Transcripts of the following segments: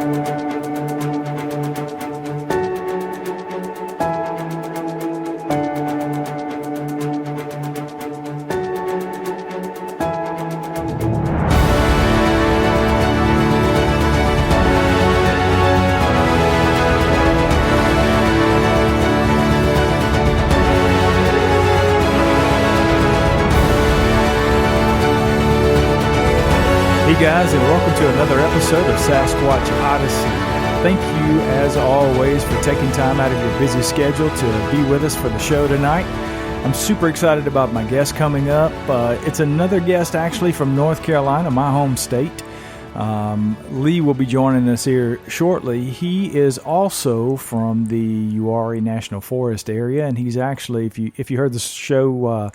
Hey guys, and welcome to another episode of Sasquatch Odyssey. Thank you, as always, for taking time out of your busy schedule to be with us for the show tonight. I'm super excited about my guest coming up. It's another guest actually from North Carolina, my home state. Lee will be joining us here shortly. He is also from the Uwharrie National Forest area, and he's actually, if you heard the show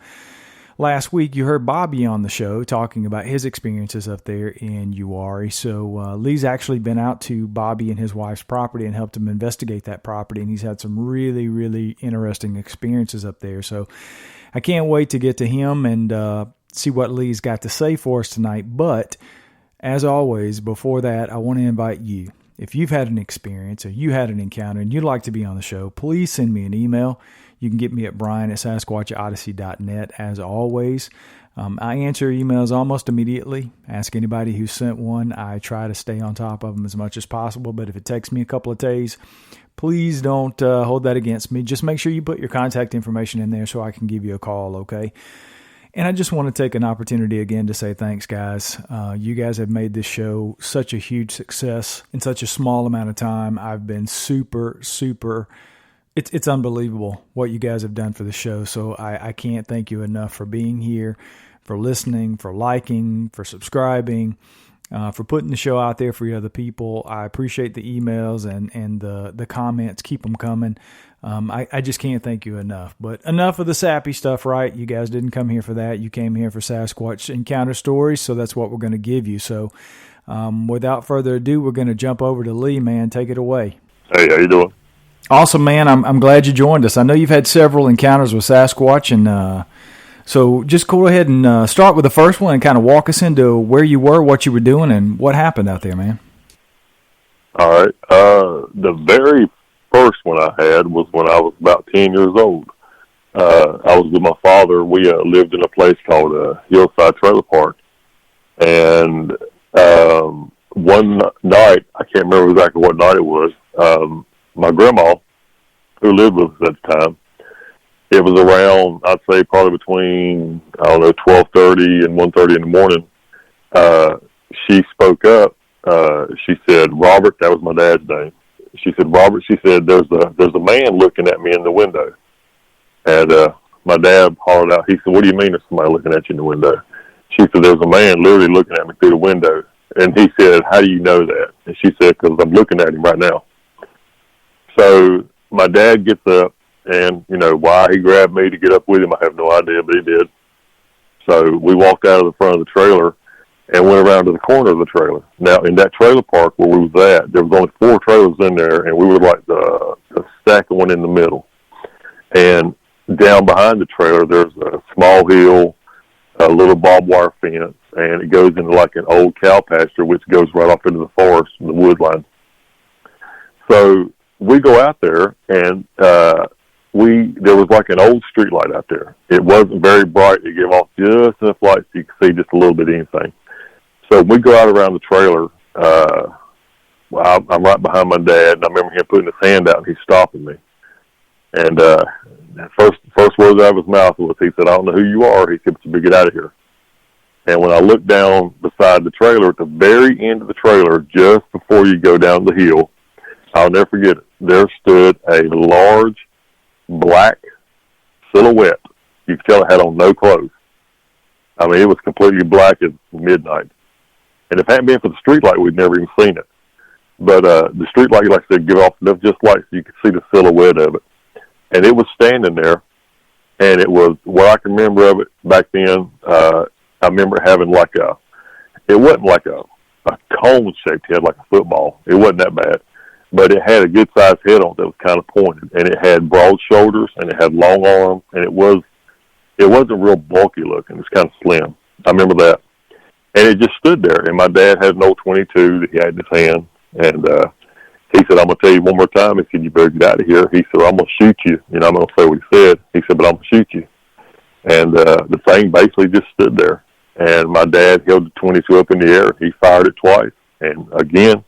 last week, you heard Bobby on the show talking about his experiences up there in Uwharrie. So Lee's actually been out to Bobby and his wife's property and helped him investigate that property, and he's had some really, really interesting experiences up there. So I can't wait to get to him and see what Lee's got to say for us tonight. But as always, before that, I want to invite you. If you've had an experience or you had an encounter and you'd like to be on the show, please send me an email. You can get me at brian@sasquatchodyssey.net, as always. I answer emails almost immediately. Ask anybody who sent one. I try to stay on top of them as much as possible, but if it takes me a couple of days, please don't hold that against me. Just make sure you put your contact information in there so I can give you a call, okay? And I just want to take an opportunity again to say thanks, guys. You guys have made this show such a huge success in such a small amount of time. I've been super It's unbelievable what you guys have done for the show. So I can't thank you enough for being here, for listening, for liking, for subscribing, for putting the show out there for you other people. I appreciate the emails and the comments. Keep them coming. I just can't thank you enough. But enough of the sappy stuff, right? You guys didn't come here for that. You came here for Sasquatch encounter stories. So that's what we're going to give you. So without further ado, we're going to jump over to Lee, man. Take it away. Hey, how you doing? Awesome, man. I'm glad you joined us. I know you've had several encounters with Sasquatch, and so just go ahead and start with the first one and kind of walk us into where you were, what you were doing, and what happened out there, man. All right. The very first one I had was when I was about 10 years old. I was with my father. We lived in a place called Hillside Trailer Park, and one night, I can't remember exactly what night it was, my grandma, who lived with us at the time, it was around, I'd say probably between, 12:30 and 1:30 in the morning. She spoke up. She said, Robert, that was my dad's name. She said, Robert, she said, there's a man looking at me in the window. And my dad hollered out, he said, what do you mean there's somebody looking at you in the window? She said, there's a man literally looking at me through the window. And he said, how do you know that? And she said, because I'm looking at him right now. So my dad gets up, and, why he grabbed me to get up with him, I have no idea, but he did. So we walked out of the front of the trailer and went around to the corner of the trailer. Now, in that trailer park where we was at, there was only 4 trailers in there, and we were like the second one in the middle. And down behind the trailer, there's a small hill, a little barbed wire fence, and it goes into like an old cow pasture, which goes right off into the forest, the woodline. So we go out there, and there was like an old street light out there. It wasn't very bright. It gave off just enough light so you could see just a little bit of anything. So we go out around the trailer. I'm right behind my dad, and I remember him putting his hand out, and he's stopping me. And the first words out of his mouth was, he said, I don't know who you are. He said, but you better get out of here. And when I looked down beside the trailer, at the very end of the trailer, just before you go down the hill, I'll never forget it, there stood a large black silhouette. You could tell it had on no clothes. I mean, it was completely black at midnight. And if it hadn't been for the street light, we'd never even seen it. But the street light, like I said, give off enough just light so you could see the silhouette of it. And it was standing there, and it was, what I can remember of it back then, I remember having like it wasn't like a cone-shaped head like a football. It wasn't that bad. But it had a good-sized head on it that was kind of pointed, and it had broad shoulders, and it had long arms, and it wasn't real bulky looking. It was kind of slim. I remember that. And it just stood there, and my dad had an old .22 that he had in his hand, And he said, I'm going to tell you one more time. He said, you better get out of here. He said, I'm going to shoot you. I'm going to say what he said. He said, but I'm going to shoot you. And the thing basically just stood there. And my dad held the 22 up in the air. He fired it twice. And again,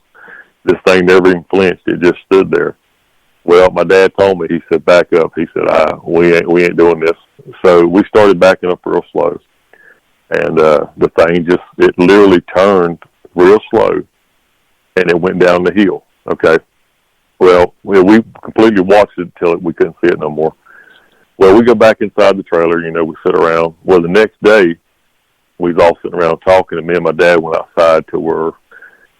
this thing never even flinched. It just stood there. Well, my dad told me, he said, back up. He said, we ain't doing this. So we started backing up real slow. And the thing it literally turned real slow, and it went down the hill. Okay. Well, we completely watched it until we couldn't see it no more. Well, we go back inside the trailer, we sit around. Well, the next day, we was all sitting around talking, and me and my dad went outside to where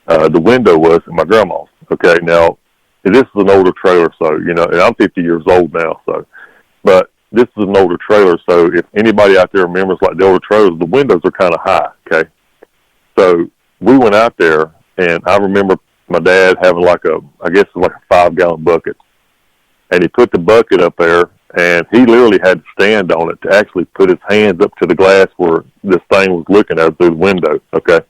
the window was at my grandma's. Okay. Now, this is an older trailer, so, and I'm 50 years old now, but this is an older trailer, so if anybody out there remembers, like the older trailers, the windows are kind of high, okay? So we went out there, and I remember my dad having like a 5-gallon bucket, and he put the bucket up there, and he literally had to stand on it to actually put his hands up to the glass where this thing was looking at through the window, okay?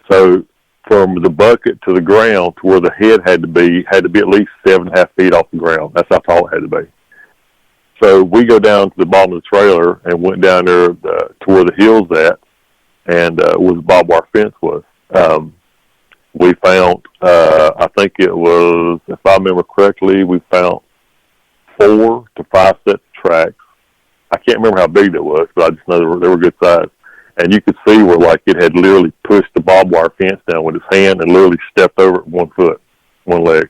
So from the bucket to the ground to where the head had to be at least 7.5 feet off the ground. That's how tall it had to be. So we go down to the bottom of the trailer and went down there to where the hill's at, and where the barbed wire fence was. We found, I think it was, if I remember correctly, we found 4 to 5 sets of tracks. I can't remember how big that was, but I just know they were good size. And you could see where, like, it had literally pushed the barbed wire fence down with its hand and literally stepped over it with 1 foot, 1 leg.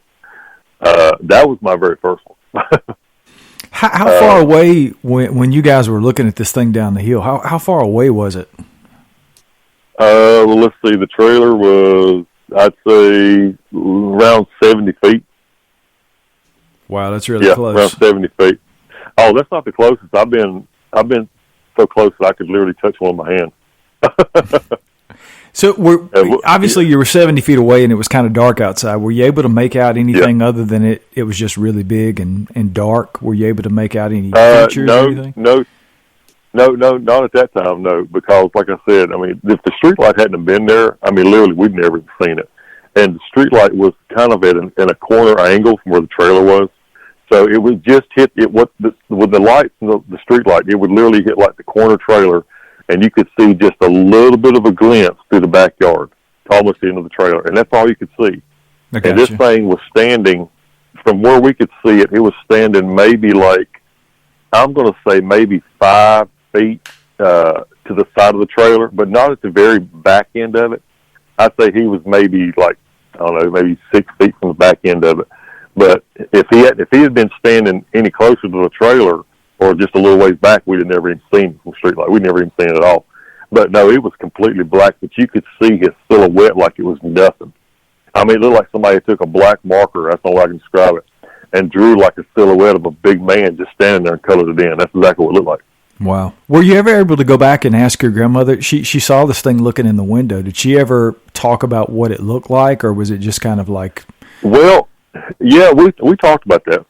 That was my very first one. How far away, when you guys were looking at this thing down the hill, how far away was it? Well, let's see. The trailer was, I'd say, around 70 feet. Wow, that's really close. Around 70 feet. Oh, that's not the closest. I've been so close that I could literally touch one with my hand. So obviously you were 70 feet away and it was kind of dark outside. Were you able to make out anything other than it was just really big and dark? Were you able to make out any features or anything? No, not at that time, no. Because like I said, I mean, if the street light hadn't been there, I mean, literally we'd never seen it. And the street light was kind of in a corner angle from where the trailer was. So it would just hit it with the lights and the street light. It would literally hit like the corner trailer, and you could see just a little bit of a glimpse through the backyard, almost the end of the trailer, and that's all you could see. And this thing was standing from where we could see it. It was standing maybe like, I'm going to say maybe 5 feet to the side of the trailer, but not at the very back end of it. I'd say he was maybe like, I don't know, maybe 6 feet from the back end of it. But if he had been standing any closer to the trailer or just a little ways back, we'd have never even seen him from the street light. We'd never even seen it at all. But no, it was completely black, but you could see his silhouette like it was nothing. I mean, it looked like somebody took a black marker, that's the only way I can describe it, and drew like a silhouette of a big man just standing there and colored it in. That's exactly what it looked like. Wow. Were you ever able to go back and ask your grandmother? She saw this thing looking in the window. Did she ever talk about what it looked like, or was it just kind of like... Well, yeah, we talked about that.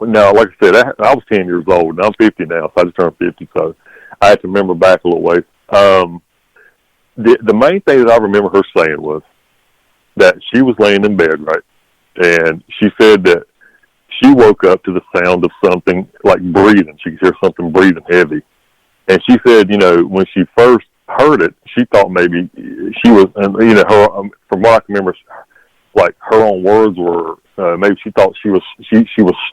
Now, like I said, I was 10 years old, and I'm 50 now, so I just turned 50, so I had to remember back a little ways. The main thing that I remember her saying was that she was laying in bed, right, and she said that she woke up to the sound of something like breathing. She could hear something breathing heavy. And she said, when she first heard it, she thought maybe she was, her, from what I can remember, like her own words were, maybe she thought she was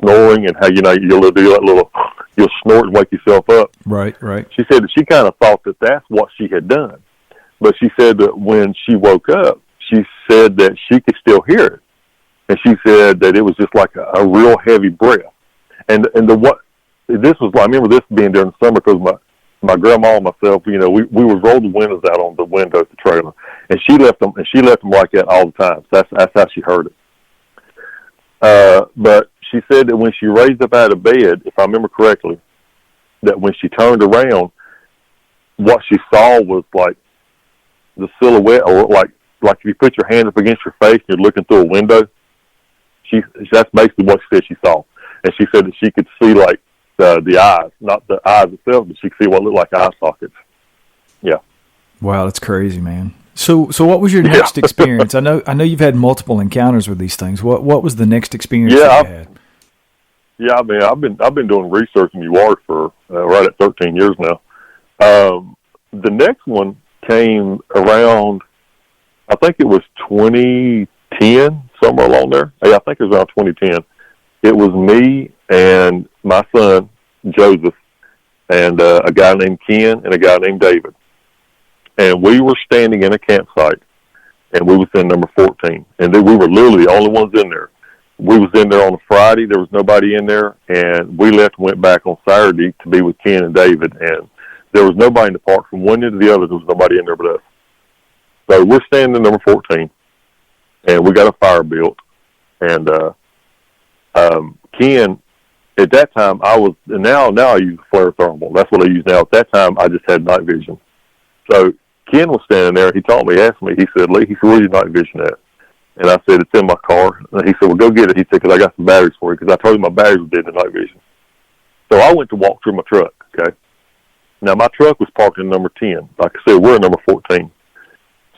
snoring, and how, you'll do that little, you'll snort and wake yourself up. Right. She said that she kind of thought that that's what she had done. But she said that when she woke up, she said that she could still hear it. And she said that it was just like a real heavy breath. And I remember this being during the summer because my grandma and myself, we would roll the windows out on the window of the trailer. And she left them like that all the time. So that's how she heard it. But she said that when she raised up out of bed, if I remember correctly, that when she turned around, what she saw was like the silhouette, or like if you put your hand up against your face and you're looking through a window. That's basically what she said she saw. And she said that she could see like the eyes, not the eyes itself, but she could see what looked like eye sockets. Yeah. Wow, that's crazy, man. So what was your next experience? I know you've had multiple encounters with these things. What was the next experience that you had? Yeah, I mean, I've been doing research in Uwharrie for right at 13 years now. The next one came around, I think it was 2010, somewhere along there. Yeah, I think it was around 2010. It was me and my son, Joseph, and a guy named Ken and a guy named David. And we were standing in a campsite, and we was in number 14. And we were literally the only ones in there. We was in there on a Friday. There was nobody in there, and we left and went back on Saturday to be with Ken and David. And there was nobody in the park from one end to the other. There was nobody in there but us. So we're standing in number 14, and we got a fire built. And Ken, at that time, now I use flare thermal. That's what I use now. At that time, I just had night vision. So Ken was standing there. He asked me, he said, Lee, where's your night vision at? And I said, it's in my car. And he said, well, go get it. He said, because I got some batteries for you, because I told him my batteries were dead in the night vision. So I went to walk through my truck, okay? Now, my truck was parked in number 10. Like I said, we're in number 14.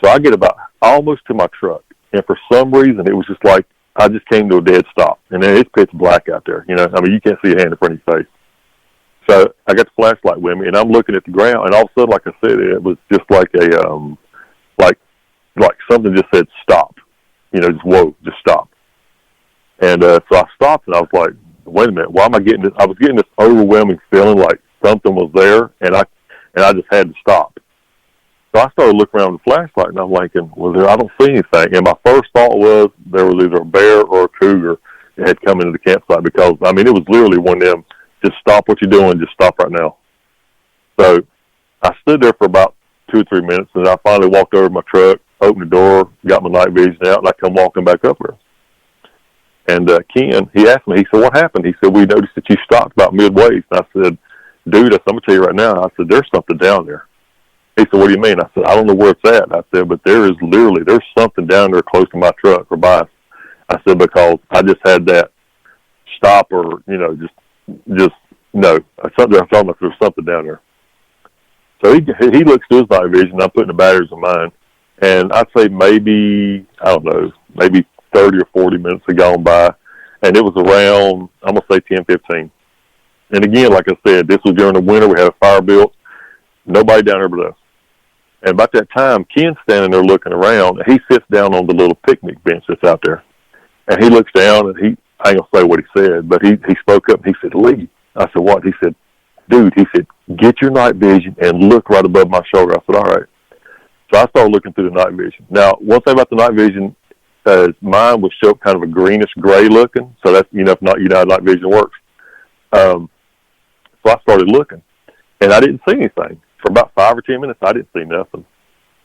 So I get about almost to my truck. And for some reason, it was just like I just came to a dead stop. And then it's pitch black out there, you know? I mean, you can't see a hand in front of your face. So I got the flashlight with me, and I'm looking at the ground, and all of a sudden, like I said, it was just like a, like something just said stop. You know, just whoa, just stop. And so I stopped, and I was like, wait a minute, why am I getting this? I was getting this overwhelming feeling like something was there, and I just had to stop. So I started looking around with the flashlight, and I'm thinking, well, I don't see anything. And my first thought was there was either a bear or a cougar that had come into the campsite, because, I mean, it was literally one of them, just stop what you're doing, just stop right now. So I stood there for about 2 or 3 minutes, and I finally walked over to my truck, opened the door, got my night vision out, and I come walking back up there. And Ken, he asked me, he said, what happened? He said, we noticed that you stopped about midway. And I said, dude, I'm going to tell you right now. I said, there's something down there. He said, what do you mean? I said, I don't know where it's at. I said, but there's something down there close to my truck or by us. I said, because I just had that stop or, you know, just no. I'm talking about there's something down there. So he looks to his night vision. I'm putting the batteries in mine. And I'd say maybe 30 or 40 minutes had gone by. And it was around, I'm going to say 10, 15. And again, like I said, this was during the winter. We had a fire built. Nobody down there but us. And about that time, Ken's standing there looking around. And he sits down on the little picnic bench that's out there. And he looks down, and I ain't going to say what he said, but he spoke up, and he said, Lee. I said, what? He said, dude, he said, get your night vision and look right above my shoulder. I said, all right. So I started looking through the night vision. Now, one thing about the night vision, mine was show kind of a greenish gray looking. So that's, you know, if not, you know how night vision works. So I started looking, and I didn't see anything. For about 5 or 10 minutes, I didn't see nothing.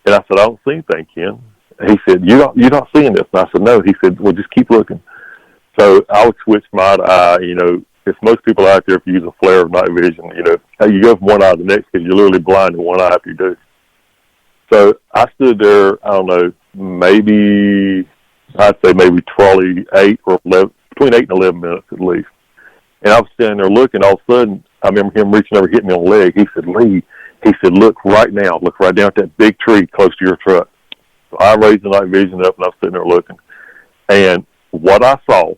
And I said, I don't see anything, Ken. He said, you're not seeing this. And I said, no. He said, well, just keep looking. So I would switch from eye to eye. You know, if most people out there, if you use a flare of night vision, you know, you go from one eye to the next because you're literally blind in one eye after you do. So I stood there, I don't know, I'd say maybe 8 or 11, between 8 and 11 minutes at least. And I was standing there looking. All of a sudden, I remember him reaching over, hitting me on the leg. He said, Lee, he said, look right now. Look right down at that big tree close to your truck. So I raised the night vision up, and I was sitting there looking. And what I saw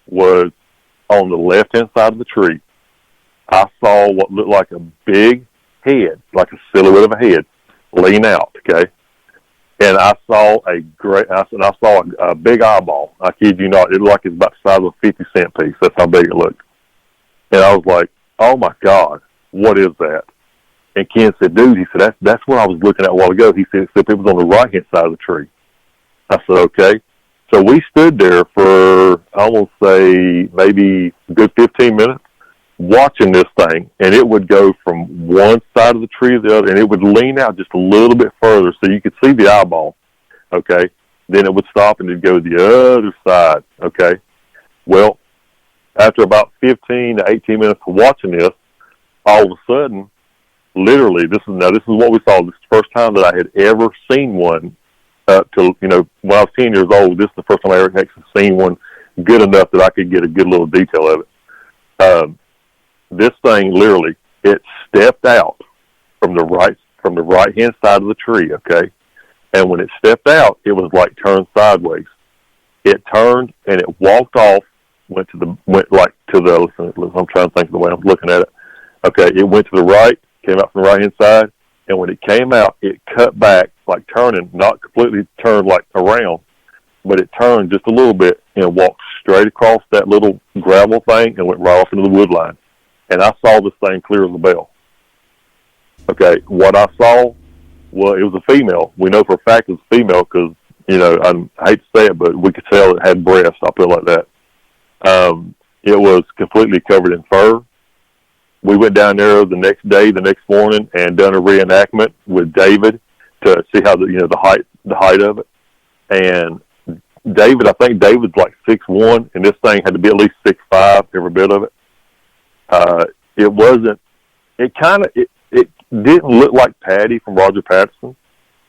was on the left-hand side of the tree, I saw what looked like a big head, like a silhouette of a head, lean out, okay? And I saw a big eyeball. I kid you not. It looked like it's about the size of a 50-cent piece. That's how big it looked. And I was like, oh, my God, what is that? And Ken said, dude, he said, that's what I was looking at a while ago. He said, except it was on the right-hand side of the tree. I said, okay. So we stood there for, I will say, maybe a good 15 minutes watching this thing, and it would go from one side of the tree to the other, and it would lean out just a little bit further so you could see the eyeball, okay? Then it would stop, and it'd go to the other side, okay? Well, after about 15 to 18 minutes of watching this, all of a sudden, literally, this is what we saw. This is the first time that I had ever seen one till, you know, when I was 10 years old. This is the first time I ever actually seen one good enough that I could get a good little detail of it. This thing literally, it stepped out from the right hand side of the tree, okay? And when it stepped out, it was like turned sideways. It turned and it walked off, went to the, listen, I'm trying to think of the way I'm looking at it. Okay, it went to the right, came out from the right-hand side, and when it came out, it cut back, like turning, not completely turned like around, but it turned just a little bit and walked straight across that little gravel thing and went right off into the wood line. And I saw this thing clear as a bell. Okay, what I saw, well, it was a female. We know for a fact it was a female because, you know, I hate to say it, but we could tell it had breasts. I'll put it like that. It was completely covered in fur. We went down there the next morning, and done a reenactment with David to see how the height of it. And David, I think David's like 6'1", and this thing had to be at least 6'5", every bit of it. It didn't look like Patty from Roger Patterson.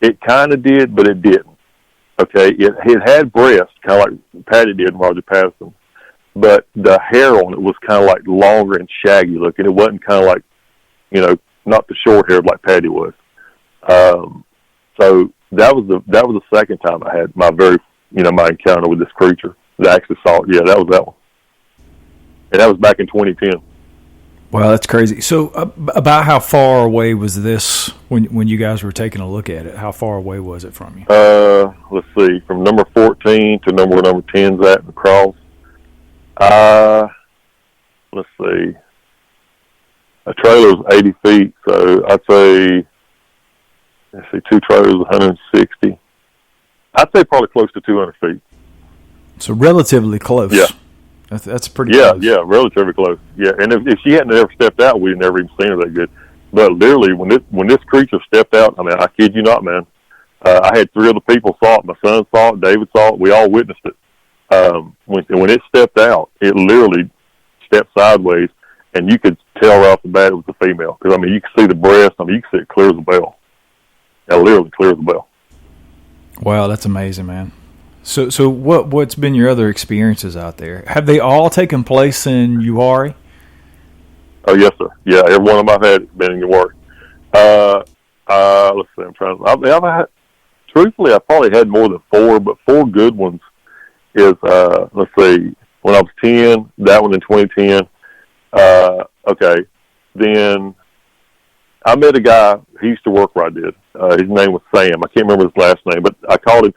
It kind of did, but it didn't. Okay, it had breasts, kind of like Patty did in Roger Patterson, but the hair on it was kind of like longer and shaggy looking. It wasn't kind of like, you know, not the short hair like Patty was. So that was the second time I had my my encounter with this creature. That I actually saw it. Yeah, that was that one, and that was back in 2010. Wow, that's crazy. So about how far away was this when you guys were taking a look at it? How far away was it from you? Let's see, from number 14 to number 10's at and across. Let's see. A trailer's 80 feet, so I'd say, two trailers, 160. I'd say probably close to 200 feet. So relatively close. Yeah. That's pretty close. Yeah, relatively close. Yeah, and if she hadn't ever stepped out, we'd never even seen her that good. But literally, when this creature stepped out, I mean, I kid you not, man. I had 3 other people saw it. My son saw it. David saw it. We all witnessed it. When it stepped out, it literally stepped sideways, and you could tell right off the bat it was a female. Because, I mean, you could see the breast. I mean, you could see it clear as a bell. Yeah, literally clear as a bell. Wow, that's amazing, man. So what's been your other experiences out there? Have they all taken place in Uwharrie? Oh, yes, sir. Yeah, every one of them I've had has been in Uwharrie. Let's see, truthfully, I probably had more than 4, but 4 good ones is, let's see, when I was 10, that one in 2010. Okay, then I met a guy, he used to work where I did. His name was Sam. I can't remember his last name, but I called him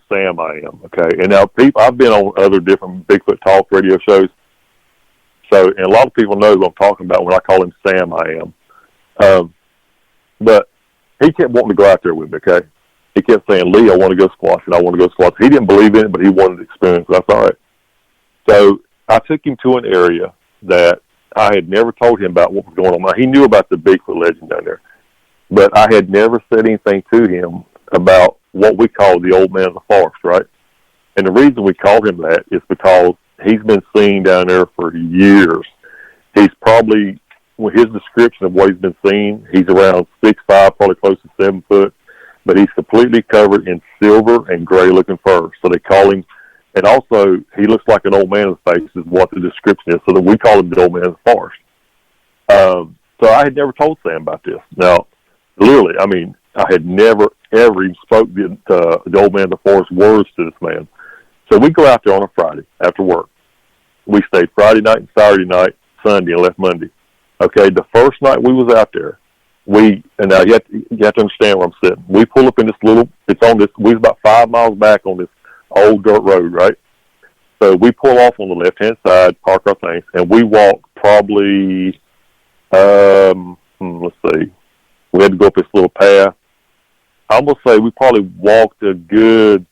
Sam I Am, okay? And now I've been on other different Bigfoot Talk radio shows, and a lot of people know who I'm talking about when I call him Sam I Am. But he kept wanting to go out there with me, okay? He kept saying, Lee, I want to go squatching. I want to go squatching. He didn't believe in it, but he wanted to experience it. That's all right. So I took him to an area that I had never told him about what was going on. Now, he knew about the Bigfoot legend down there, but I had never said anything to him about what we call the old man of the forest, right? And the reason we call him that is because he's been seen down there for years. He's probably, with his description of what he's been seeing, he's around 6'5", probably close to 7 foot, but he's completely covered in silver and gray-looking fur. So they call him, and also he looks like an old man of the face is what the description is, so that we call him the old man of the forest. So I had never told Sam about this. Now, literally, I mean, I had never, ever even spoke the old man of the forest words to this man. So we go out there on a Friday after work. We stayed Friday night and Saturday night, Sunday, and left Monday. Okay, the first night we was out there, and now you have to understand where I'm sitting. We pull up in this we was about 5 miles back on this old dirt road, right? So we pull off on the left-hand side, park our things, and we walk probably, let's see, we had to go up this little path. I'm going to say we probably walked a good,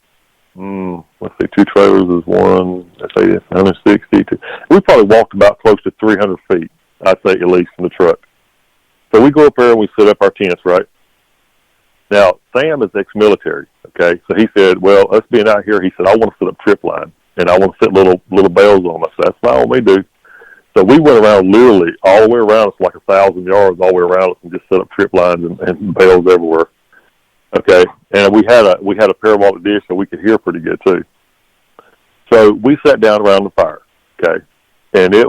let's see, 2 trailers is 1, let's say it's 160. We probably walked about close to 300 feet, I'd say at least, from the truck. So we go up there and we set up our tents, right? Now, Sam is ex-military, okay? So he said, well, us being out here, he said, I want to set up trip line, and I want to set little bells on them. I said, that's fine with me, dude. So we went around literally all the way around us, like 1,000 yards all the way around us, and just set up trip lines and bells everywhere. Okay, and we had a parabolic dish, so we could hear pretty good too. So we sat down around the fire. Okay, and this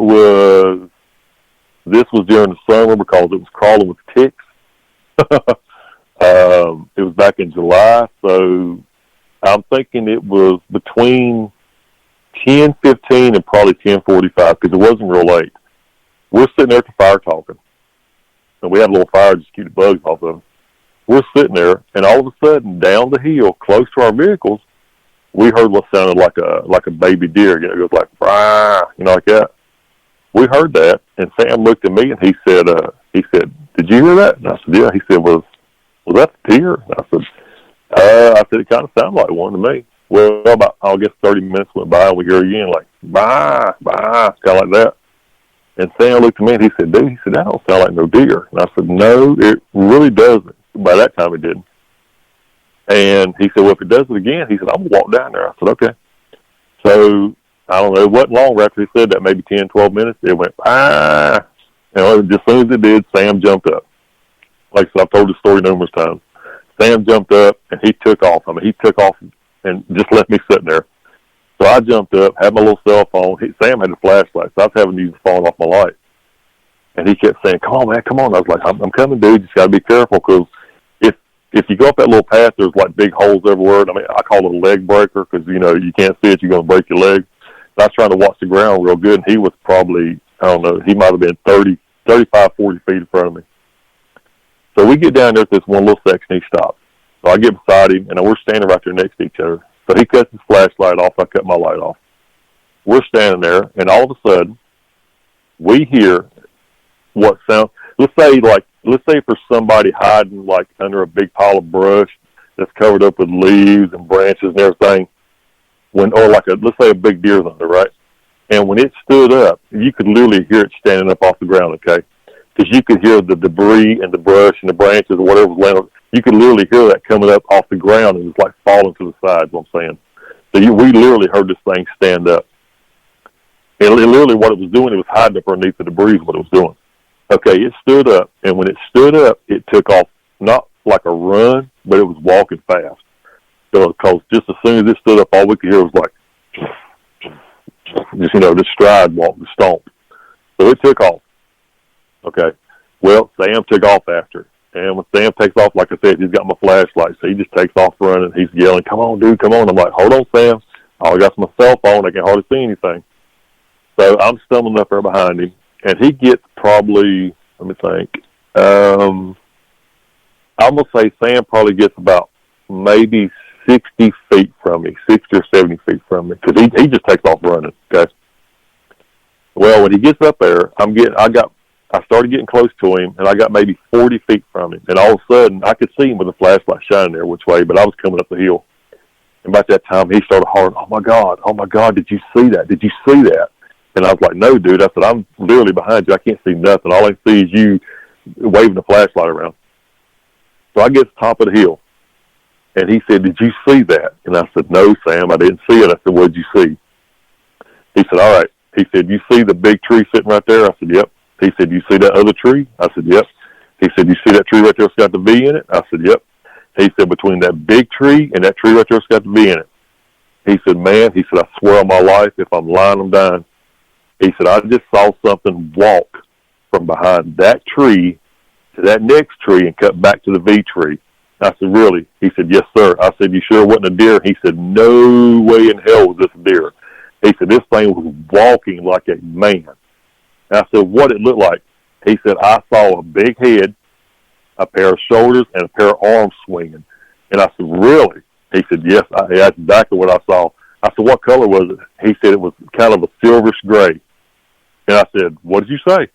was during the summer because it was crawling with ticks. It was back in July, so I'm thinking it was between 10:15 and probably 10:45 because it wasn't real late. We're sitting there at the fire talking, and we had a little fire just to keep the bugs off of them. We're sitting there, and all of a sudden, down the hill, close to our vehicles, we heard what sounded like a baby deer. You know, it goes like, "Rah," you know, like that. We heard that, and Sam looked at me, and he said, "Did you hear that?" And I said, "Yeah." He said, "Was that a deer?" And I said, "It kind of sounded like one to me." Well, about, I guess 30 minutes went by, and we hear again, like, "Bah, bah," kind of like that. And Sam looked at me, and he said, "Dude," he said, "that don't sound like no deer." And I said, "No, it really doesn't." By that time, it didn't. And he said, "Well, if it does it again," he said, "I'm going to walk down there." I said, "Okay." So, I don't know, it wasn't long after he said that, maybe 10, 12 minutes, it went, "Ah." You know, just as soon as it did, Sam jumped up. Like I said, I've told the story numerous times. Sam jumped up, and he took off. I mean, he took off and just left me sitting there. So I jumped up, had my little cell phone. Sam had a flashlight, so I was having to use the phone off my light. And he kept saying, "Come on, man, come on." I was like, I'm coming, dude. You just got to be careful, because if you go up that little path, there's like big holes everywhere. I mean, I call it a leg breaker because, you know, you can't see it. You're going to break your leg. And I was trying to watch the ground real good, and he was probably, I don't know, he might have been 35, 40 feet in front of me. So we get down there at this one little section. He stops. So I get beside him, and we're standing right there next to each other. So he cuts his flashlight off. I cut my light off. We're standing there, and all of a sudden, we hear what sounds, let's say for somebody hiding like under a big pile of brush that's covered up with leaves and branches and everything, let's say a big deer's under, right? And when it stood up, you could literally hear it standing up off the ground, okay? Because you could hear the debris and the brush and the branches or whatever was laying on. You could literally hear that coming up off the ground, and it's like falling to the sides, what I'm saying. So we literally heard this thing stand up. And literally what it was doing, it was hiding up underneath the debris is what it was doing. Okay, it stood up, and when it stood up, it took off, not like a run, but it was walking fast. So, because just as soon as it stood up, all we could hear was like, just, you know, the stride walk, the stomp. So it took off. Okay. Well, Sam took off after it. And when Sam takes off, like I said, he's got my flashlight, so he just takes off running. He's yelling, "Come on, dude, come on." I'm like, "Hold on, Sam. I got my cell phone. I can hardly see anything." So I'm stumbling up there behind him, and he gets probably, let me think, I'm going to say Sam probably gets about maybe 60 feet from me, 60 or 70 feet from me, because he just takes off running, okay? Well, when he gets up there, I started getting close to him, and I got maybe 40 feet from him. And all of a sudden, I could see him with a flashlight shining there which way, but I was coming up the hill. And about that time, he started hollering, oh my God, did you see that? Did you see that? And I was like, "No, dude." I said, "I'm literally behind you. I can't see nothing. All I see is you waving the flashlight around." So I get to the top of the hill, and he said, "Did you see that?" And I said, "No, Sam, I didn't see it." I said, "What did you see?" He said, "All right." He said, "You see the big tree sitting right there?" I said, "Yep." He said, "You see that other tree?" I said, "Yep." He said, "You see that tree right there that's got the V in it?" I said, "Yep." He said, "Between that big tree and that tree right there that's got the V in it." He said, "Man," he said, "I swear on my life, if I'm lying, I'm dying." He said, "I just saw something walk from behind that tree to that next tree and cut back to the V tree." I said, "Really?" He said, "Yes, sir." I said, "You sure it wasn't a deer?" He said, "No way in hell was this a deer." He said, "This thing was walking like a man." And I said, "What it looked like?" He said, "I saw a big head, a pair of shoulders, and a pair of arms swinging." And I said, "Really?" He said, "Yes, that's exactly what I saw." I said, "What color was it?" He said, "It was kind of a silverish gray." And I said, "What did you say?"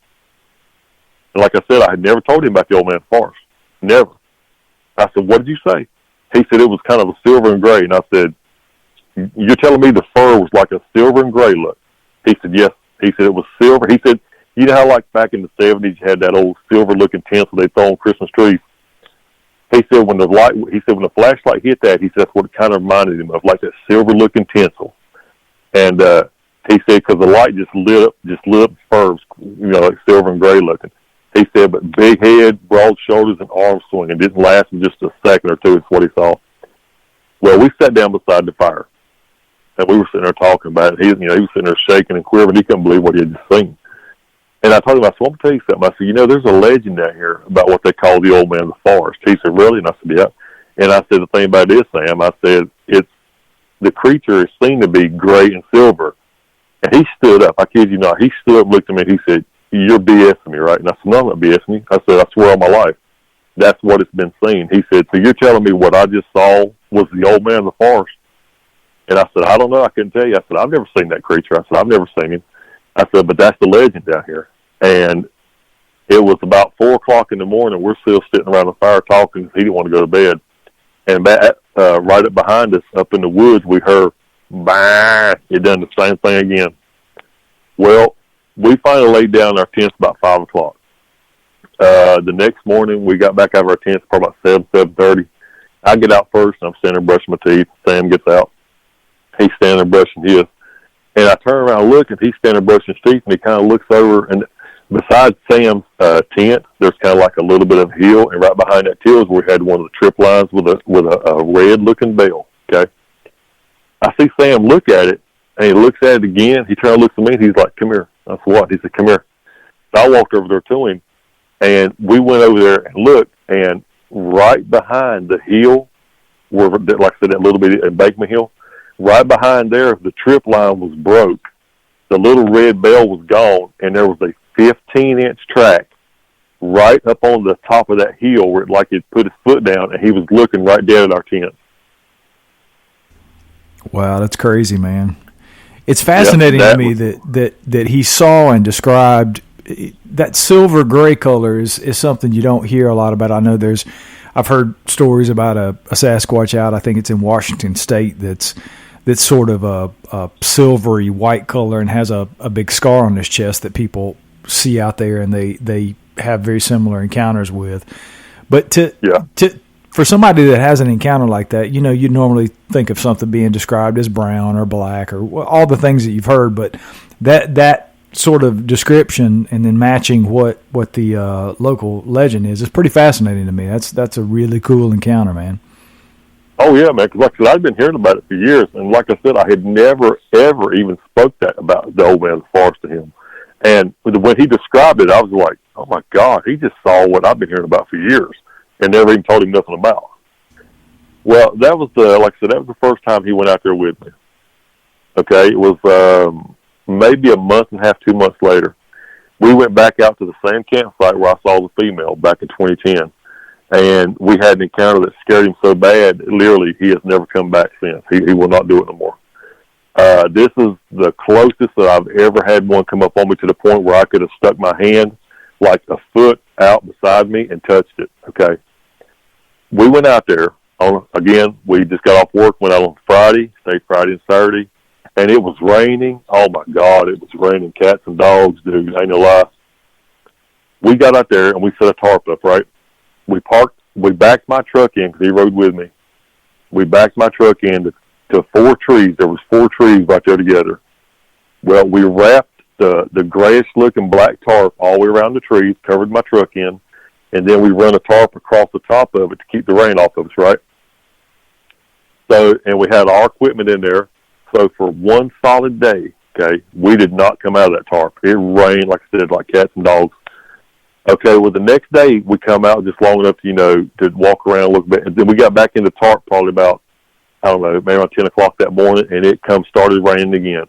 And like I said, I had never told him about the old man forest. Never. I said, "What did you say?" He said, "It was kind of a silver and gray." And I said, "You're telling me the fur was like a silver and gray look?" He said, "Yes." He said, "It was silver." He said, "You know how like back in the 70s you had that old silver-looking tinsel they throw on Christmas trees?" He said, when the flashlight hit that, he said that's what it kind of reminded him of, like that silver-looking tinsel. And he said, because the light just lit up the furs, you know, like silver and gray looking. He said, but big head, broad shoulders, and arms swinging. Didn't last him just a second or two is what he saw. Well, we sat down beside the fire, and we were sitting there talking about it. He was sitting there shaking and quivering. He couldn't believe what he had just seen. And I told him, I said, well, I'm going to tell you something. I said, there's a legend down here about what they call the old man of the forest. He said, really? And I said, yeah. And I said, the thing about it is, Sam, I said, the creature is seen to be gray and silver. And he stood up. I kid you not. He stood up, looked at me, and he said, you're BSing me, right? And I said, no, I'm not BSing you. I said, I swear on my life, that's what it's been seen. He said, so you're telling me what I just saw was the old man of the forest? And I said, I don't know. I couldn't tell you. I said, I've never seen that creature. I said, I've never seen him. I said, but that's the legend down here. And it was about 4 o'clock in the morning. We're still sitting around the fire talking. He didn't want to go to bed. And right up behind us, up in the woods, we heard, bah, it done the same thing again. Well, we finally laid down in our tents about 5 o'clock. The next morning, we got back out of our tents probably about 7:30. I get out first, and I'm standing there brushing my teeth. Sam gets out. He's standing there brushing his. And I turn around and look, and he's standing there brushing his teeth, and he kind of looks over, and besides Sam's tent, there's kind of like a little bit of a hill, and right behind that hill is where we had one of the trip lines with a red-looking bell, okay? I see Sam look at it, and he looks at it again. He turns and looks at me, and he's like, come here. I said, what? He said, come here. So I walked over there to him, and we went over there and looked, and right behind the hill, where, like I said, that little bit embankment hill, right behind there, the trip line was broke. The little red bell was gone, and there was a 15-inch track right up on the top of that hill where like he'd put his foot down, and he was looking right down at our tent. Wow, that's crazy, man. It's fascinating to me that he saw and described that silver gray color is something you don't hear a lot about. I know I've heard stories about a Sasquatch out, I think it's in Washington State, that's sort of a silvery white color and has a big scar on his chest that people see out there, and they have very similar encounters with. But for somebody that has an encounter like that, you'd normally think of something being described as brown or black or all the things that you've heard, but that sort of description and then matching what the local legend is pretty fascinating to me. That's a really cool encounter, man. Oh, yeah, man, because like I said, I've been hearing about it for years, and like I said, I had never, ever even spoke that about the old man of the forest to him. And when he described it, I was like, oh, my God, he just saw what I've been hearing about for years and never even told him nothing about. Well, that was the first time he went out there with me. Okay, it was maybe a month and a half, 2 months later. We went back out to the same campsite where I saw the female back in 2010. And we had an encounter that scared him so bad, literally, he has never come back since. He will not do it no more. This is the closest that I've ever had one come up on me to the point where I could have stuck my hand like a foot out beside me and touched it, okay? We went out there. Again, we just got off work, went out on Friday, stayed Friday and Saturday, and it was raining. Oh, my God, it was raining cats and dogs, dude, ain't no lie. We got out there, and we set a tarp up, right? We backed my truck in because he rode with me. We backed my truck in to 4 trees. There was 4 trees right there together. Well, we wrapped the grayish-looking black tarp all the way around the trees, covered my truck in, and then we run a tarp across the top of it to keep the rain off of us, right? So, and we had our equipment in there. So for one solid day, okay, we did not come out of that tarp. It rained, like I said, like cats and dogs. Okay, well, the next day we come out just long enough, to walk around a little bit. And then we got back in the tarp probably about, I don't know, maybe around 10 o'clock that morning, and it started raining again.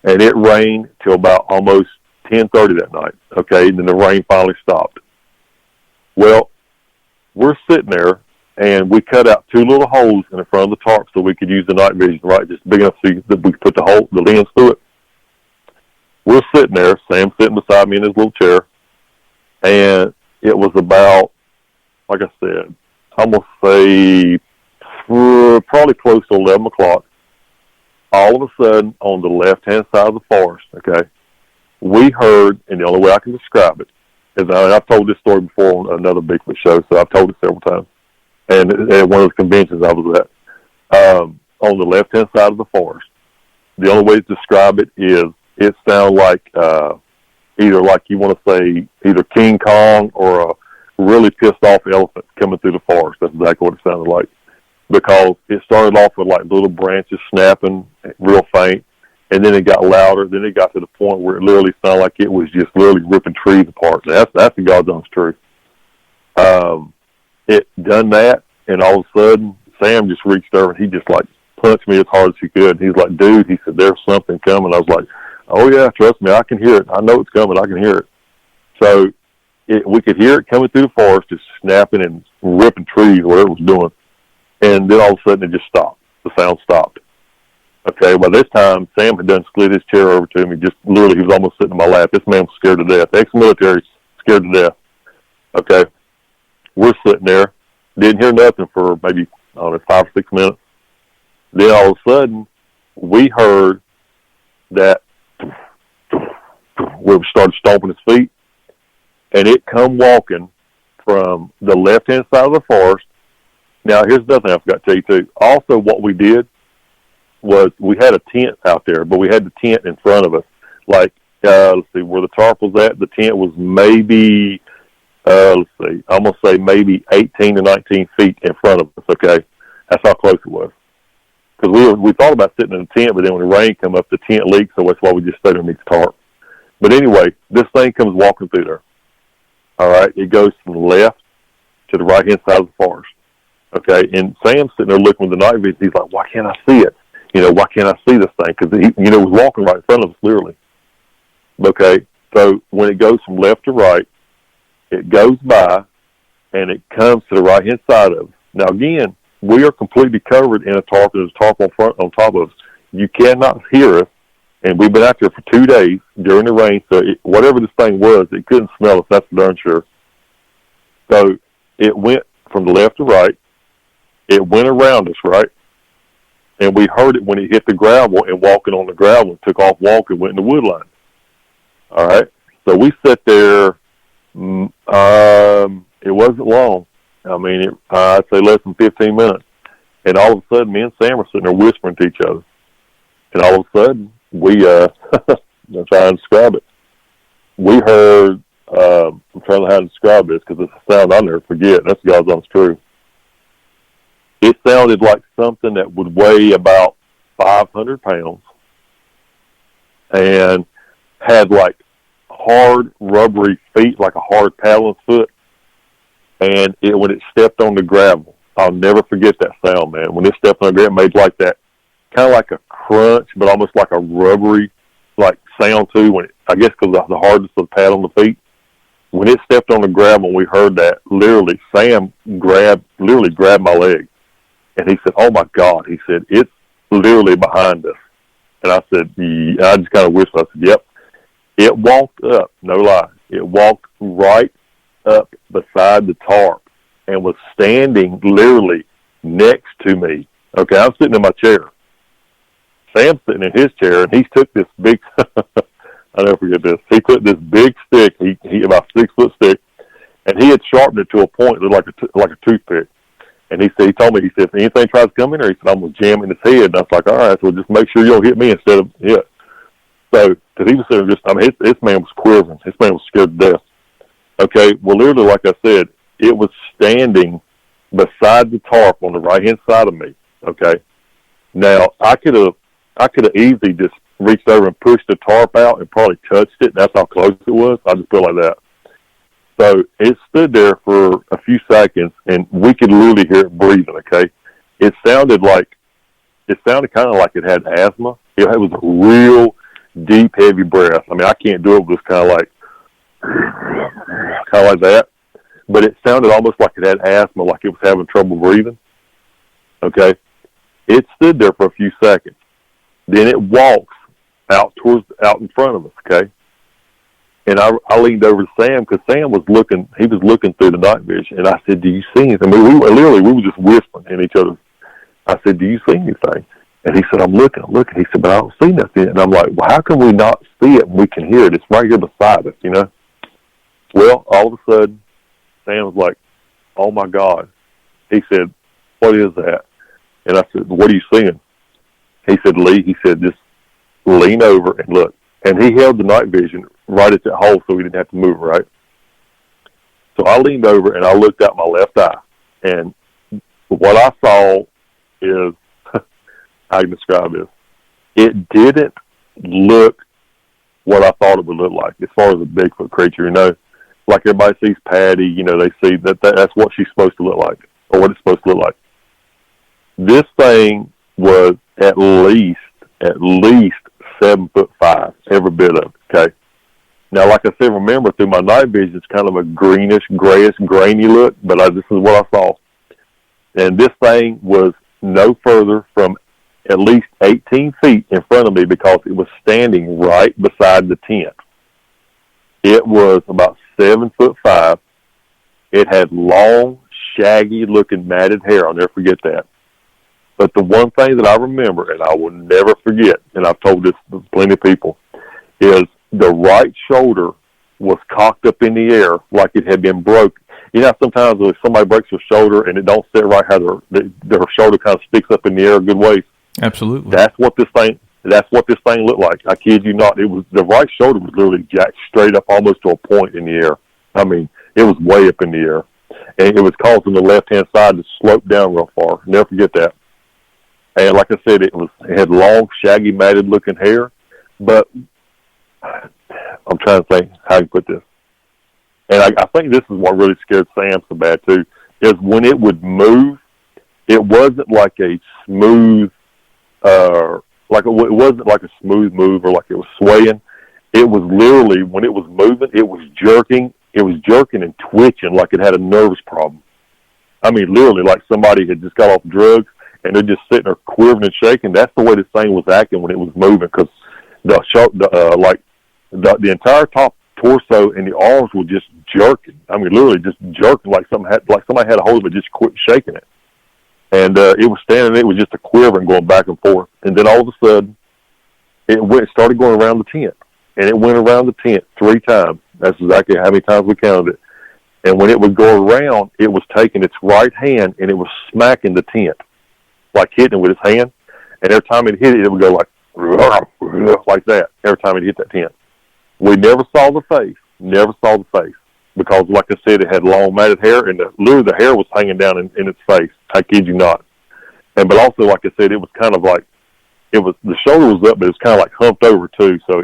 And it rained till about almost 10:30 that night, okay? And then the rain finally stopped. Well, we're sitting there, and we cut out 2 little holes in the front of the tarp so we could use the night vision, right, just big enough so that we could put the lens through it. We're sitting there, Sam sitting beside me in his little chair, and it was about, like I said, I'm going to say probably close to 11 o'clock. All of a sudden, on the left-hand side of the forest, okay, we heard, and the only way I can describe it is, I've told this story before on another Bigfoot show, so I've told it several times, and at one of the conventions I was at, on the left-hand side of the forest, the only way to describe it is it sounded like either like you want to say either King Kong or a really pissed off elephant coming through the forest. That's exactly what it sounded like. Because it started off with like little branches snapping real faint, And then it got louder. Then it got to the point where it literally sounded like it was just literally ripping trees apart. That's the God's honest truth. It done that, and all of a sudden, Sam just reached over and he just like punched me as hard as he could. He's like, dude, he said, there's something coming. I was like, oh yeah, trust me, I can hear it. I know it's coming. I can hear it. So we could hear it coming through the forest, just snapping and ripping trees, whatever it was doing. And then all of a sudden it just stopped. The sound stopped. Okay, by this time, Sam had done slid his chair over to me. Just literally, he was almost sitting in my lap. This man was scared to death. Ex-military, scared to death. Okay, we're sitting there. Didn't hear nothing for maybe, I don't know, 5 or 6 minutes. Then all of a sudden, we heard that we started stomping his feet, and it come walking from the left-hand side of the forest. Now, here's another thing I forgot to tell you, too. Also, what we did was we had a tent out there, but we had the tent in front of us. Like, let's see, where the tarp was at, the tent was maybe, I'm going to say maybe 18 to 19 feet in front of us, okay? That's how close it was. Because we thought about sitting in a tent, but then when the rain come up, the tent leaked, so that's why we just stayed underneath the tarp. But anyway, this thing comes walking through there. All right? It goes from the left to the right-hand side of the forest. Okay? And Sam's sitting there looking with the night vision. He's like, why can't I see it? Why can't I see this thing? Because he, was walking right in front of us, literally. Okay? So when it goes from left to right, it goes by, and it comes to the right-hand side of us. Now, again, we are completely covered in a tarp. There's a tarp on top of us. You cannot hear us, and we've been out there for 2 days during the rain, so whatever this thing was, it couldn't smell us, that's for darn sure. So it went from the left to right. It went around us, right? And we heard it when it hit the gravel and walking on the gravel, took off walking, went in the wood line. All right? So we sat there. It wasn't long. I mean, I'd say less than 15 minutes. And all of a sudden, me and Sam were sitting there whispering to each other. And all of a sudden, we, I'm trying to describe it. We heard, I'm trying to how to describe this because it's a sound I'll never forget. That's God's honest truth. It sounded like something that would weigh about 500 pounds and had like hard, rubbery feet, like a hard paddling foot. And when it stepped on the gravel, I'll never forget that sound, man. When it stepped on the gravel, it made like that, kind of like a crunch, but almost like a rubbery, like sound too. I guess because of the hardness of the pad on the feet. When it stepped on the gravel, and we heard that. Literally, Sam literally grabbed my leg, and he said, "Oh my God!" He said, "It's literally behind us." And I said, yeah. I just kind of whispered. I said, "Yep." It walked up, no lie. It walked right up beside the tarp and was standing literally next to me. Okay, I'm sitting in my chair. Sam's sitting in his chair, and he took this big, I'll never forget this. He took this big stick, he about 6 foot stick, and he had sharpened it to a point that looked like a toothpick. And he told me, if anything tries to come in there, he said, I'm going to jam in his head. And I was like, all right, so just make sure you don't hit me instead of hit. So, because he was sitting just, I mean, this man was quivering. This man was scared to death. Okay, well, literally, like I said, it was standing beside the tarp on the right-hand side of me, okay? Now, I could have easily just reached over and pushed the tarp out and probably touched it. That's how close it was. I just put it like that. So it stood there for a few seconds, and we could literally hear it breathing, okay? It sounded kind of like it had asthma. It was a real deep, heavy breath. I mean, I can't do it, but it was kind of like that. But it sounded almost like it had asthma, like it was having trouble breathing. Okay? It stood there for a few seconds. Then it walks out in front of us, okay? And I leaned over to Sam because Sam was looking through the night vision. And I said, do you see anything? I mean, we were just whispering in each other. I said, do you see anything? And he said, I'm looking. He said, but I don't see nothing. And I'm like, well, how can we not see it when we can hear it? It's right here beside us, you know? Well, all of a sudden, Sam was like, oh, my God. He said, what is that? And I said, what are you seeing? He said, Lee, just lean over and look. And he held the night vision right at that hole so we didn't have to move, right? So I leaned over and I looked out my left eye. And what I saw is, how you describe this? It didn't look what I thought it would look like as far as a Bigfoot creature, like everybody sees Patty, they see that's what she's supposed to look like, or what it's supposed to look like. This thing was at least 7'5", every bit of it, okay? Now, like I said, remember, through my night vision, it's kind of a greenish, grayish, grainy look, but this is what I saw. And this thing was no further from at least 18 feet in front of me because it was standing right beside the tent. It was about 7'5". It had long, shaggy-looking matted hair. I'll never forget that. But the one thing that I remember, and I will never forget, and I've told this to plenty of people, is the right shoulder was cocked up in the air like it had been broke. Sometimes if somebody breaks their shoulder and it don't sit right, how their shoulder kind of sticks up in the air a good ways. Absolutely. That's what this thing looked like. I kid you not. It was, the right shoulder was literally jacked straight up almost to a point in the air. I mean, it was way up in the air. And it was causing the left-hand side to slope down real far. Never forget that. And like I said, it had long, shaggy, matted-looking hair. But I'm trying to think how to put this. And I think this is what really scared Sam so bad, too, is when it would move, it wasn't like a smooth, it wasn't like a smooth move or like it was swaying. It was literally, when it was moving, it was jerking and twitching like it had a nervous problem. I mean, literally, like somebody had just got off drugs and they're just sitting there quivering and shaking. That's the way this thing was acting when it was moving, because the entire top torso and the arms were just jerking. I mean, literally just jerking like somebody had a hold of it, just quit shaking it. And it was standing there, it was just a quivering going back and forth. And then all of a sudden, it started going around the tent. And it went around the tent 3 times. That's exactly how many times we counted it. And when it would go around, it was taking its right hand and it was smacking the tent, like hitting it with its hand. And every time it hit it, it would go like that every time it hit that tent. We never saw the face, because, like I said, it had long matted hair, and literally the hair was hanging down in its face. I kid you not. But also, like I said, it was kind of like, the shoulder was up, but it was kind of like humped over too. So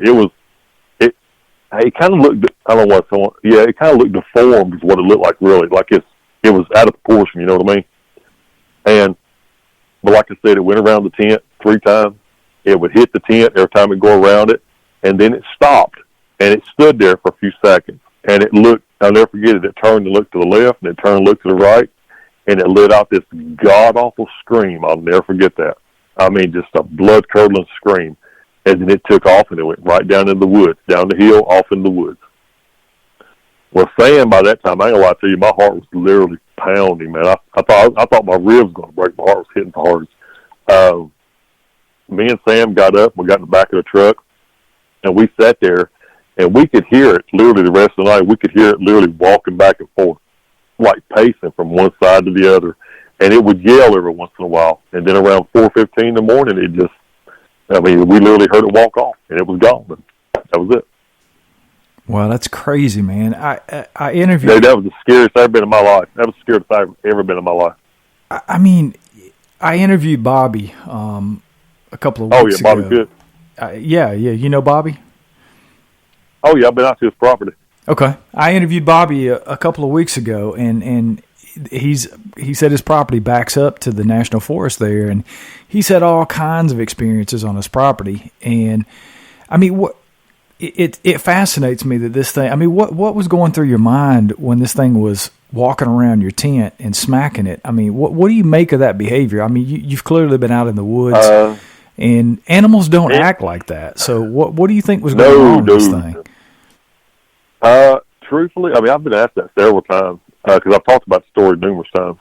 it kind of looked, I don't know what, it kind of looked deformed is what it looked like, really. Like it was out of proportion, you know what I mean? But like I said, it went around the tent 3 times. It would hit the tent every time it go around it, and then it stopped. And it stood there for a few seconds. And it looked, I'll never forget it, it turned and looked to the left, and it turned and looked to the right, and it let out this god-awful scream. I'll never forget that. I mean, just a blood-curdling scream. And then it took off, and it went right down in the woods, down the hill, off in the woods. Well, Sam, by that time, I ain't gonna lie to you, my heart was literally pounding, man. I thought my ribs were going to break. My heart was hitting the hardest. Me and Sam got up, we got in the back of the truck, and we sat there, and we could hear it literally the rest of the night. We could hear it literally walking back and forth, like pacing from one side to the other. And it would yell every once in a while. And then around 4:15 in the morning, we literally heard it walk off, and it was gone. And that was it. Wow, that's crazy, man. I interviewed... Yeah, that was the scariest I've ever been in my life. That was the scariest I've ever been in my life. I mean, I interviewed Bobby a couple of weeks ago. Oh, yeah, Bobby good. Yeah. You know Bobby? Oh, yeah, I've been out to his property. Okay. I interviewed Bobby a couple of weeks ago, and he said his property backs up to the National Forest there, and he's had all kinds of experiences on his property. And, I mean, it fascinates me that this thing, I mean, what was going through your mind when this thing was walking around your tent and smacking it? I mean, what do you make of that behavior? I mean, you've clearly been out in the woods, and animals don't act like that. So what do you think was going on with this thing? Truthfully, I mean, I've been asked that several times, because I've talked about the story numerous times.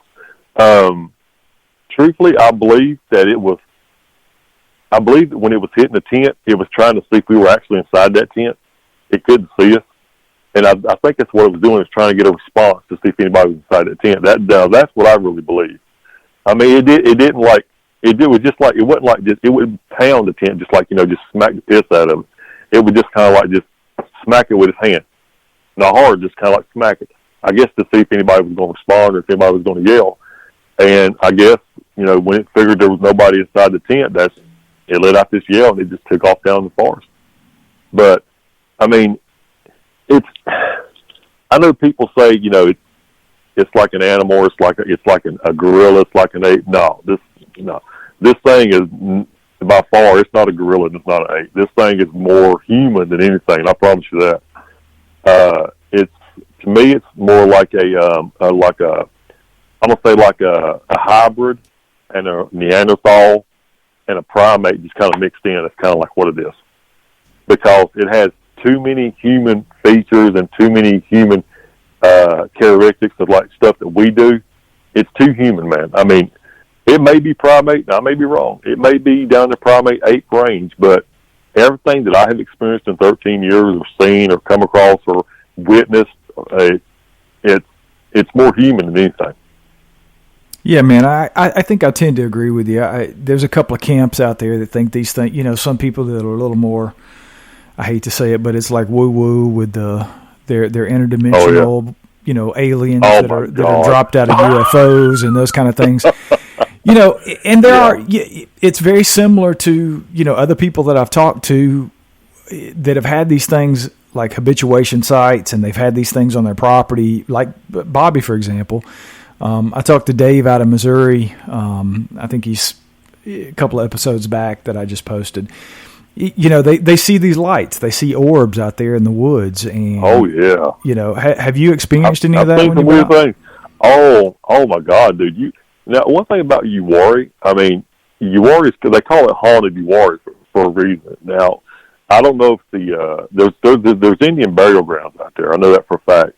Truthfully, I believe that when it was hitting the tent, it was trying to see if we were actually inside that tent. It couldn't see us. And I think that's what it was doing, is trying to get a response to see if anybody was inside that tent. That's what I really believe. I mean, it wasn't like just, it would pound the tent just like, just smack the piss out of it. It would just kind of like just smack it with its hand. Not hard, just kind of like smack it. I guess to see if anybody was going to respond or if anybody was going to yell. And I guess, when it figured there was nobody inside the tent, it let out this yell, and it just took off down the forest. But I mean, I know people say, you know, it's like an animal, it's like a gorilla, it's like an ape. No, this thing is by far, it's not a gorilla and it's not an ape. This thing is more human than anything. I promise you that. To me, it's more like I'm gonna say like a hybrid and a Neanderthal and a primate just kind of mixed in. It's kind of like what it is, because it has too many human features and too many human characteristics of like stuff that we do. It's too human, man. I mean, it may be primate, and I may be wrong. It may be down the primate ape range, but everything that I have experienced in 13 years or seen or come across or witnessed, it's more human than anything. Yeah, man, I think I tend to agree with you. There's a couple of camps out there that think these things, you know, some people that are a little more, I hate to say it, but it's like woo-woo with their interdimensional, you know, aliens that are dropped out of UFOs and those kind of things. You know, and it's very similar to, you know, other people that I've talked to that have had these things like habituation sites, and they've had these things on their property, like Bobby, for example. I talked to Dave out of Missouri. I think he's a couple of episodes back that I just posted. You know, they see these lights. They see orbs out there in the woods. And, oh, yeah. You know, have you experienced any of that? I've seen some weird things. Oh, my God, dude. Now, one thing about Uwharrie, I mean, Uwharrie, they call it haunted Uwharrie for a reason. Now, I don't know if there's Indian burial grounds out there. I know that for a fact.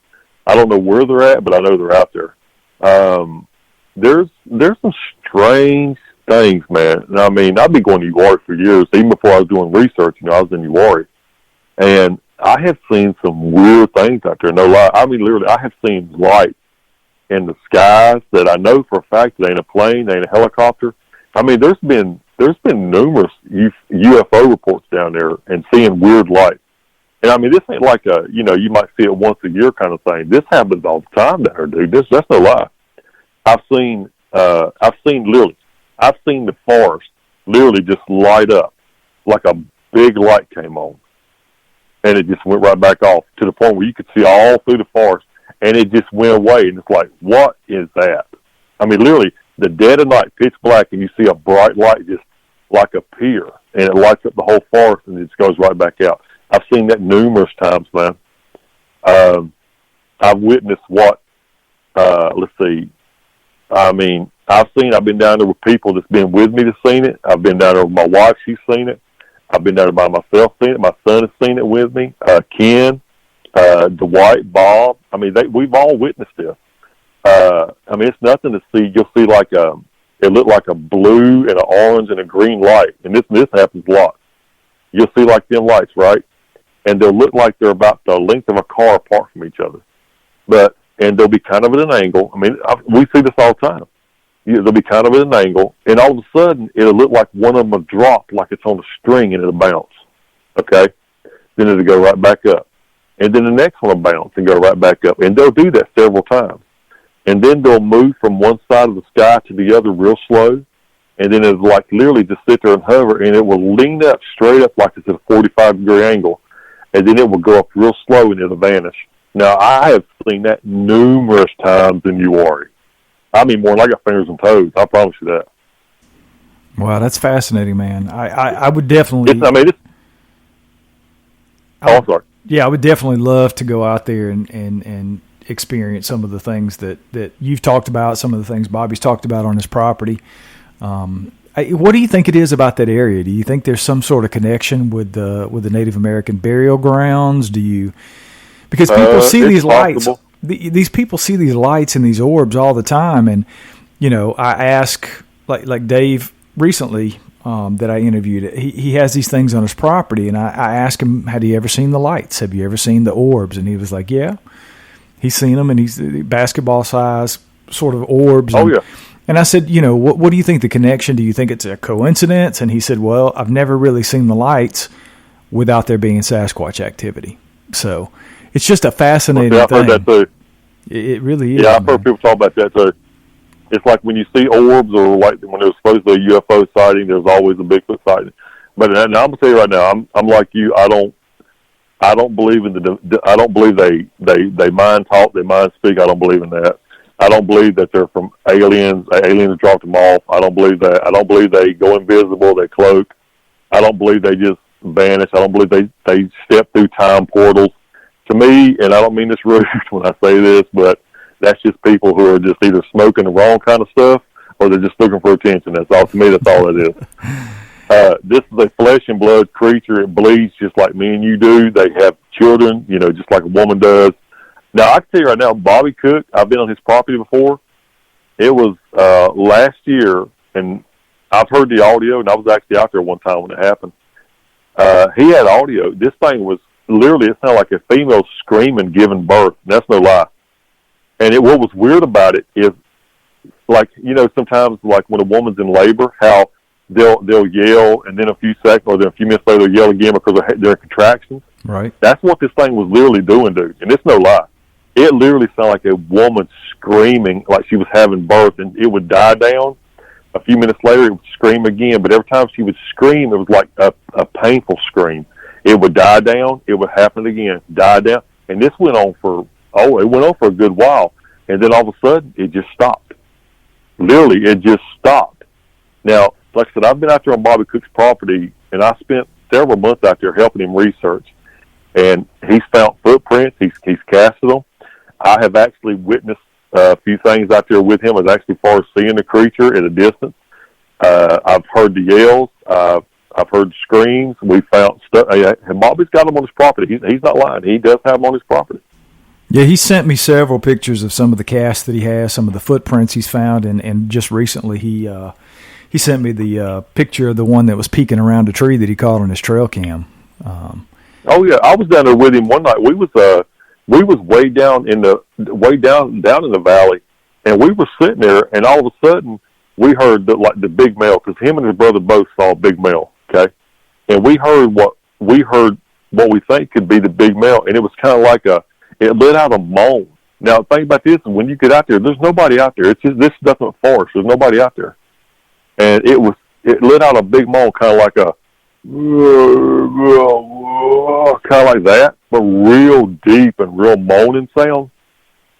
I don't know where they're at, but I know they're out there. There's some strange things, man. And I mean, I've been going to Uwharrie for years. Even before I was doing research, you know, I was in Uwharrie. And I have seen some weird things out there. No lie. I mean, literally, I have seen lights in the skies that I know for a fact it ain't a plane, it ain't a helicopter. I mean, there's been numerous UFO reports down there and seeing weird lights. And I mean, this ain't like you know, you might see it once a year kind of thing. This happens all the time down there, dude. That's no lie. I've seen the forest literally just light up like a big light came on, and it just went right back off to the point where you could see all through the forest, and it just went away. And it's like, what is that? I mean, literally, the dead of night, pitch black, and you see a bright light just like appear, and it lights up the whole forest, and it just goes right back out. I've seen that numerous times, man. I've witnessed what, let's see, I mean, I've been down there with people that's been with me that's seen it. I've been down there with my wife, she's seen it. I've been down there by myself, seen it. My son has seen it with me. Ken, Dwight, Bob. I mean, we've all witnessed this. I mean, it's nothing to see. You'll see like it looked like a blue and an orange and a green light. And this happens a lot. You'll see like them lights, right? And they'll look like they're about the length of a car apart from each other. And they'll be kind of at an angle. I mean, we see this all the time. They'll be kind of at an angle, and all of a sudden, it'll look like one of them will drop like it's on a string, and it'll bounce. Okay? Then it'll go right back up. And then the next one will bounce and go right back up. And they'll do that several times. And then they'll move from one side of the sky to the other real slow, and then it'll like literally just sit there and hover, and it will lean up straight up like it's at a 45-degree angle, and then it will go up real slow, and it'll vanish. Now, I have seen that numerous times in Uwharrie. I mean, more than I got fingers and toes. I promise you that. Wow, that's fascinating, man. I would definitely. I'm sorry. Yeah, I would definitely love to go out there and experience some of the things that you've talked about, some of the things Bobby's talked about on his property. What do you think it is about that area? Do you think there's some sort of connection with the Native American burial grounds? Because people see these lights. These people see these lights and these orbs all the time, and you know, I ask like Dave recently that I interviewed. He has these things on his property, and I asked him, "Have you ever seen the lights? Have you ever seen the orbs?" And he was like, "Yeah, he's seen them, and he's basketball size sort of orbs." Oh, yeah. And I said, you know, what do you think the connection? Do you think it's a coincidence? And he said, well, I've never really seen the lights without there being Sasquatch activity. So it's just a fascinating thing. I've heard that too. It really is. Yeah, I've heard people talk about that too. It's like when you see orbs, or like when there's supposed to be a UFO sighting, there's always a Bigfoot sighting. But now I'm gonna tell you right now, I'm like you. I don't believe in I don't believe they mind talk, they mind speak. I don't believe in that. I don't believe that they're from aliens. Aliens dropped them off. I don't believe that. I don't believe they go invisible. They cloak. I don't believe they just vanish. I don't believe they step through time portals. To me, and I don't mean this rude when I say this, but that's just people who are just either smoking the wrong kind of stuff or they're just looking for attention. That's all. To me, that's all it is. This is a flesh and blood creature. It bleeds just like me and you do. They have children, just like a woman does. Now, I can tell you right now, Bobby Cook, I've been on his property before. It was last year, and I've heard the audio, and I was actually out there one time when it happened. He had audio. This thing was literally, it sounded like a female screaming, giving birth. That's no lie. And what was weird about it is, like, sometimes, like when a woman's in labor, how they'll yell, and then a few seconds, or then a few minutes later, they'll yell again because they're in contractions. Right. That's what this thing was literally doing, dude. And it's no lie. It literally sounded like a woman screaming like she was having birth, and it would die down. A few minutes later, it would scream again. But every time she would scream, it was like a painful scream. It would die down. It would happen again, die down. And this went on for a good while. And then all of a sudden, it just stopped. Literally, it just stopped. Now, like I said, I've been out there on Bobby Cook's property, and I spent several months out there helping him research. And he's found footprints. He's casted them. I have actually witnessed a few things out there with him, as actually far as seeing the creature at a distance. I've heard the yells. I've heard screams. We found stuff. Bobby's got them on his property. He's not lying. He does have them on his property. Yeah, he sent me several pictures of some of the casts that he has, some of the footprints he's found, and just recently he sent me the picture of the one that was peeking around a tree that he caught on his trail cam. Oh yeah, I was down there with him one night. We was way down in the valley, and we were sitting there, and all of a sudden we heard the big male, because him and his brother both saw a big male. Okay, and we heard what we think could be the big male, and it was kind of like it let out a moan. Now, the thing about this is, when you get out there, there's nobody out there. It's just, this is nothing but forest. There's nobody out there, and it let out a big moan, kind of like a kind of like that, but real deep and real moaning sound.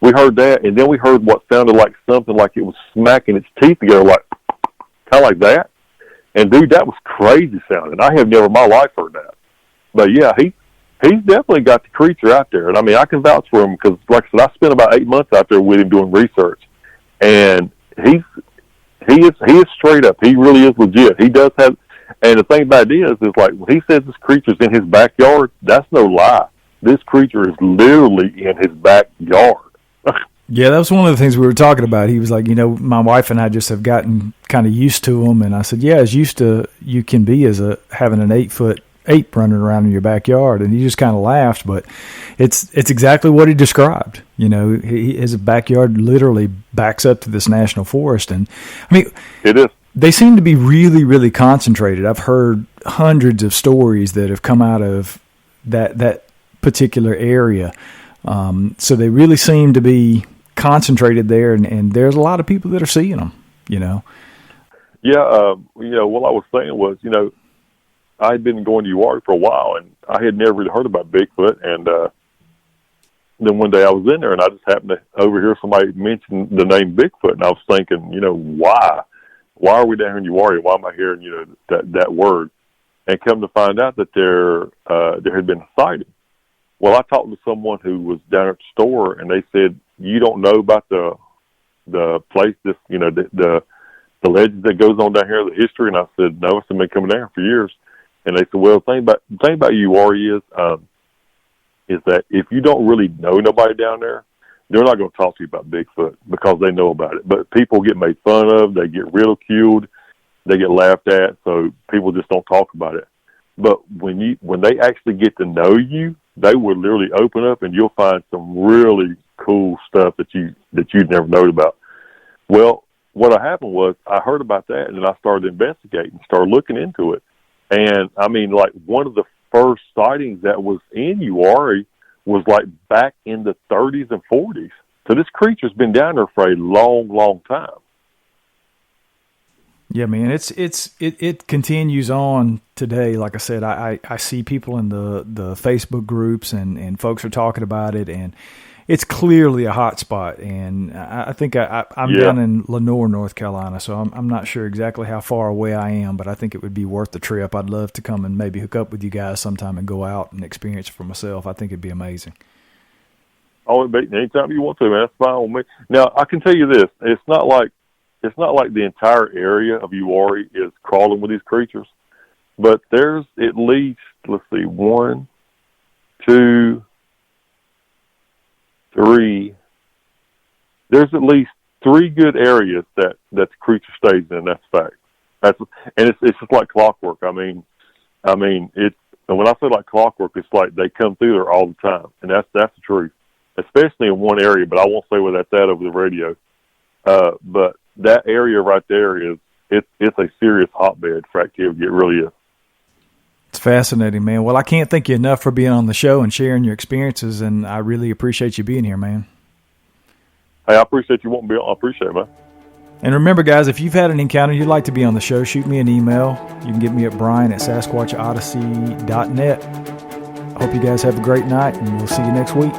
We heard that, and then we heard what sounded like something like it was smacking its teeth together, like kind of like that. And dude, that was crazy sounding. I have never in my life heard that. But yeah, he's definitely got the creature out there, and I mean, I can vouch for him because, like I said, I spent about 8 months out there with him doing research, and he is straight up. He really is legit. He does have. And the thing about it is like, when he says this creature's in his backyard, that's no lie. This creature is literally in his backyard. Yeah, that was one of the things we were talking about. He was like, my wife and I just have gotten kind of used to them. And I said, yeah, as used to you can be as having an 8-foot ape running around in your backyard. And he just kind of laughed, but it's exactly what he described. His backyard literally backs up to this national forest. And I mean, it is. They seem to be really, really concentrated. I've heard hundreds of stories that have come out of that particular area. So they really seem to be concentrated there, and there's a lot of people that are seeing them, Yeah, what I was saying was, I'd been going to Uwharrie for a while, and I had never really heard about Bigfoot, and then one day I was in there, and I just happened to overhear somebody mention the name Bigfoot, and I was thinking, why? Why are we down here in Uwharrie? Why am I hearing, that word? And come to find out that there had been a sighting. Well, I talked to someone who was down at the store, and they said, you don't know about the place, the legend that goes on down here, the history? And I said, no, it's been coming down for years. And they said, well, the thing about Uwharrie is that if you don't really know nobody down there, they're not going to talk to you about Bigfoot because they know about it. But people get made fun of, they get ridiculed, they get laughed at, so people just don't talk about it. But when they actually get to know you, they will literally open up, and you'll find some really cool stuff that you'd never known about. Well, what happened was I heard about that, and then I started investigating, started looking into it. And, I mean, like, one of the first sightings that was in Uwharrie was, like, back in the 30s and 40s. So this creature's been down there for a long, long time. Yeah, man, it continues on today. Like I said, I see people in the Facebook groups and folks are talking about it, and it's clearly a hot spot. And I think I'm down in Lenoir, North Carolina, so I'm not sure exactly how far away I am, but I think it would be worth the trip. I'd love to come and maybe hook up with you guys sometime and go out and experience it for myself. I think it'd be amazing. Oh, anytime you want to, man, that's fine with me. Now, I can tell you this: it's not like the entire area of Uwharrie is crawling with these creatures, but there's at least, let's see, 1, 2, 3. There's at least 3 good areas that the creature stays in. That's fact. It's just like clockwork. I mean, it's, and when I say like clockwork, it's like they come through there all the time, and that's the truth. Especially in one area, but I won't say where that's at over the radio. But that area right there it's a serious hotbed for activity. It really is. It's fascinating, man. Well, I can't thank you enough for being on the show and sharing your experiences, and I really appreciate you being here, man. Hey, I appreciate you wanting to be on. I appreciate it, man. And remember, guys, if you've had an encounter you'd like to be on the show, shoot me an email. You can get me at brian@sasquatchodyssey.net. I hope you guys have a great night, and we'll see you next week.